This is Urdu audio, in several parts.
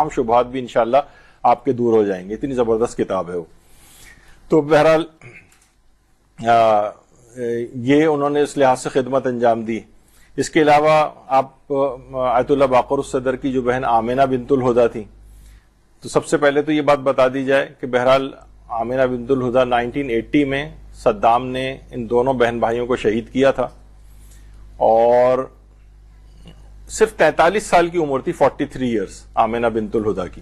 تمام شبہات بھی انشاءاللہ آپ کے دور ہو جائیں گے. اتنی زبردست کتاب ہے وہ. تو بہرحال یہ انہوں نے اس لحاظ سے خدمت انجام دی. اس کے علاوہ آپ آیت اللہ باقر الصدر کی جو بہن آمنہ بنت الہدیٰ تھی, تو سب سے پہلے تو یہ بات بتا دی جائے کہ بہرحال آمنہ بنت الہدیٰ 1980 میں صدام نے ان دونوں بہن بھائیوں کو شہید کیا تھا, اور صرف 43 سال کی عمر تھی, 43 ایئرس آمنہ بنت الہدیٰ کی.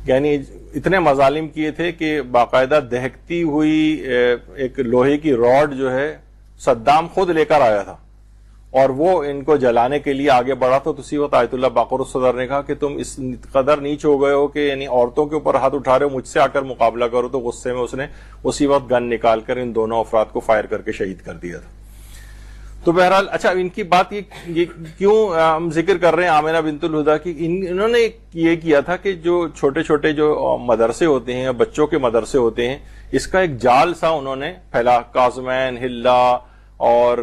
یعنی اتنے مظالم کیے تھے کہ باقاعدہ دہکتی ہوئی ایک لوہے کی راڈ جو ہے صدام خود لے کر آیا تھا, اور وہ ان کو جلانے کے لیے آگے بڑھا تھا. تو اسی وقت آیت اللہ باقر الصدر نے کہا کہ تم اس قدر نیچ ہو گئے ہو کہ یعنی عورتوں کے اوپر ہاتھ اٹھا رہے ہو, مجھ سے آ کر مقابلہ کرو. تو غصے میں اس نے اسی وقت گن نکال کر ان دونوں افراد کو فائر کر کے شہید کر دیا تھا. تو بہرحال اچھا, ان کی بات یہ کیوں ہم ذکر کر رہے ہیں آمنہ بنت الہدیٰ کی؟ انہوں نے یہ کیا تھا کہ جو چھوٹے چھوٹے جو مدرسے ہوتے ہیں, بچوں کے مدرسے ہوتے ہیں, اس کا ایک جال سا انہوں نے پھیلا. کاظمین, حلہ اور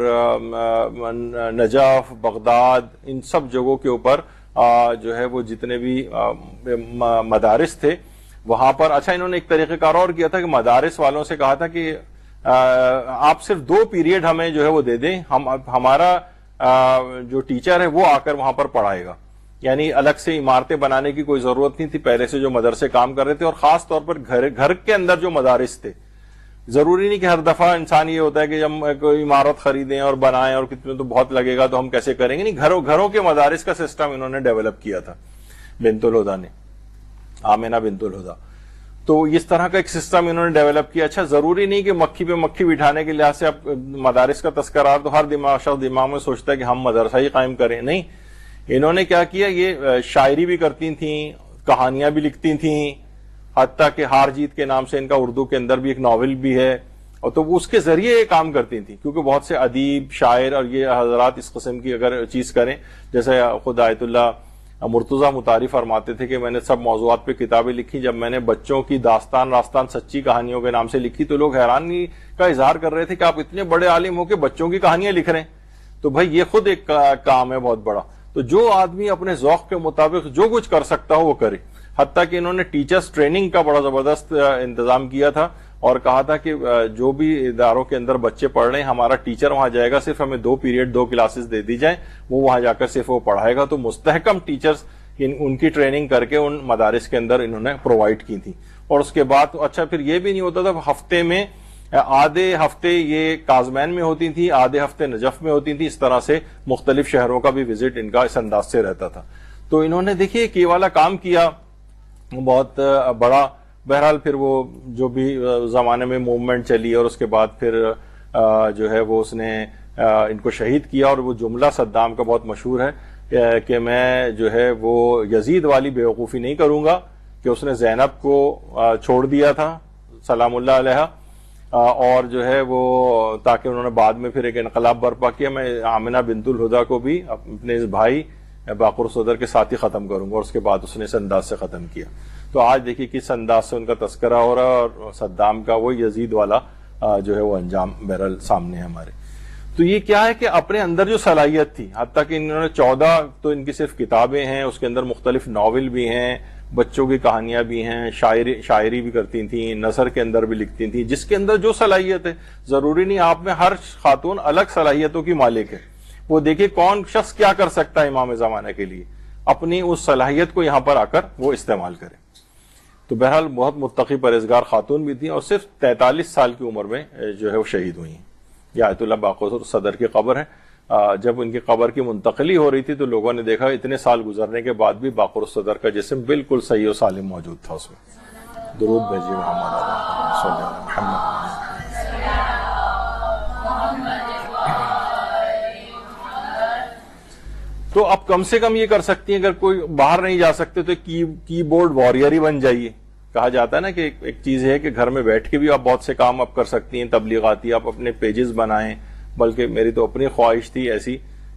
نجف, بغداد, ان سب جگہوں کے اوپر جو ہے وہ جتنے بھی مدارس تھے وہاں پر. اچھا, انہوں نے ایک طریقہ کار اور کیا تھا کہ مدارس والوں سے کہا تھا کہ آپ صرف 2 پیریڈ ہمیں جو ہے وہ دے دیں, ہمارا جو ٹیچر ہے وہ آ کر وہاں پر پڑھائے گا. یعنی الگ سے عمارتیں بنانے کی کوئی ضرورت نہیں تھی, پہلے سے جو مدرسے کام کر رہے تھے. اور خاص طور پر گھر کے اندر جو مدارس تھے, ضروری نہیں کہ ہر دفعہ انسان یہ ہوتا ہے کہ ہم کوئی عمارت خریدیں اور بنائیں اور کتنے تو بہت لگے گا تو ہم کیسے کریں گے. نہیں, گھروں کے مدارس کا سسٹم انہوں نے ڈیولپ کیا تھا بنت الہدیٰ نے, آمنہ بنت الہدیٰ. تو اس طرح کا ایک سسٹم انہوں نے ڈیولپ کیا. اچھا, ضروری نہیں کہ مکھی پہ مکھی بٹھانے کے لحاظ سے اب مدارس کا تذکرہ تو ہر شخص دماغ میں سوچتا ہے کہ ہم مدرسہ ہی قائم کریں. نہیں, انہوں نے کیا کیا, یہ شاعری بھی کرتی تھیں, کہانیاں بھی لکھتی تھیں, حتیٰ کہ ہار جیت کے نام سے ان کا اردو کے اندر بھی ایک ناول بھی ہے, اور تو اس کے ذریعے یہ کام کرتی تھیں. کیونکہ بہت سے ادیب, شاعر اور یہ حضرات اس قسم کی اگر چیز کریں, جیسے خود آیت اللہ مرتضیٰ مطاری فرماتے تھے کہ میں نے سب موضوعات پہ کتابیں لکھی, جب میں نے بچوں کی داستان راستان سچی کہانیوں کے نام سے لکھی تو لوگ حیرانی کا اظہار کر رہے تھے کہ آپ اتنے بڑے عالم ہو کہ بچوں کی کہانیاں لکھ رہے ہیں. تو بھائی یہ خود ایک کام ہے بہت بڑا. تو جو آدمی اپنے ذوق کے مطابق جو کچھ کر سکتا ہو وہ کرے. حتیٰ کہ انہوں نے ٹیچرز ٹریننگ کا بڑا زبردست انتظام کیا تھا, اور کہا تھا کہ جو بھی اداروں کے اندر بچے پڑھ رہے ہیں, ہمارا ٹیچر وہاں جائے گا, صرف ہمیں 2 پیریڈ 2 کلاسز دے دی جائیں, وہ وہاں جا کر صرف وہ پڑھائے گا. تو مستحکم ٹیچرز ان کی ٹریننگ کر کے ان مدارس کے اندر انہوں نے پرووائڈ کی تھی. اور اس کے بعد اچھا پھر یہ بھی نہیں ہوتا تھا, ہفتے میں آدھے ہفتے یہ کاظمین میں ہوتی تھی, آدھے ہفتے نجف میں ہوتی تھی. اس طرح سے مختلف شہروں کا بھی وزٹ ان کا اس انداز سے رہتا تھا. تو انہوں نے دیکھیے کہ یہ والا کام کیا بہت بڑا. بہرحال پھر وہ جو بھی زمانے میں موومنٹ چلی, اور اس کے بعد پھر جو ہے وہ اس نے ان کو شہید کیا. اور وہ جملہ صدام کا بہت مشہور ہے کہ میں جو ہے وہ یزید والی بیوقوفی نہیں کروں گا کہ اس نے زینب کو چھوڑ دیا تھا سلام اللہ علیہ, اور جو ہے وہ تاکہ انہوں نے بعد میں پھر ایک انقلاب برپا کیا, میں آمنہ بنت الہدیٰ کو بھی اپنے اس بھائی باقر الصدر کے ساتھ ہی ختم کروں گا. اور اس کے بعد اس نے اس انداز سے ختم کیا. تو آج دیکھیے کس انداز سے ان کا تذکرہ ہو رہا ہے, اور صدام کا وہ یزید والا جو ہے وہ انجام بہرحال سامنے ہے ہمارے. تو یہ کیا ہے کہ اپنے اندر جو صلاحیت تھی, حتیٰ کہ انہوں نے 14 تو ان کی صرف کتابیں ہیں, اس کے اندر مختلف ناول بھی ہیں, بچوں کی کہانیاں بھی ہیں, شاعری بھی کرتی تھیں, نثر کے اندر بھی لکھتی تھیں. جس کے اندر جو صلاحیت ہے, ضروری نہیں آپ میں ہر خاتون الگ صلاحیتوں کی مالک ہے. وہ دیکھیں کون شخص کیا کر سکتا ہے امام زمانہ کے لیے, اپنی اس صلاحیت کو یہاں پر آ کر وہ استعمال کرے. تو بہرحال بہت متقی پرہیزگار خاتون بھی تھیں, اور صرف 43 سال کی عمر میں جو ہے وہ شہید ہوئی ہیں. یہ آیت اللہ باقر الصدر کی قبر ہے. جب ان کی قبر کی منتقلی ہو رہی تھی تو لوگوں نے دیکھا اتنے سال گزرنے کے بعد بھی باقر الصدر کا جسم بالکل صحیح و سالم موجود تھا اس میں. درود بھیجیے محمد صلی اللہ علیہ وسلم. تو اب کم سے کم یہ کر سکتی ہیں, اگر کوئی باہر نہیں جا سکتے تو کی بورڈ وارئر ہی بن جائیے. کہا جاتا ہے نا کہ ایک چیز ہے کہ گھر میں بیٹھ کے بھی آپ بہت سے کام آپ کر سکتی ہیں, تبلیغاتی, آپ اپنے پیجز بنائیں. بلکہ میری تو اپنی خواہش تھی ایسی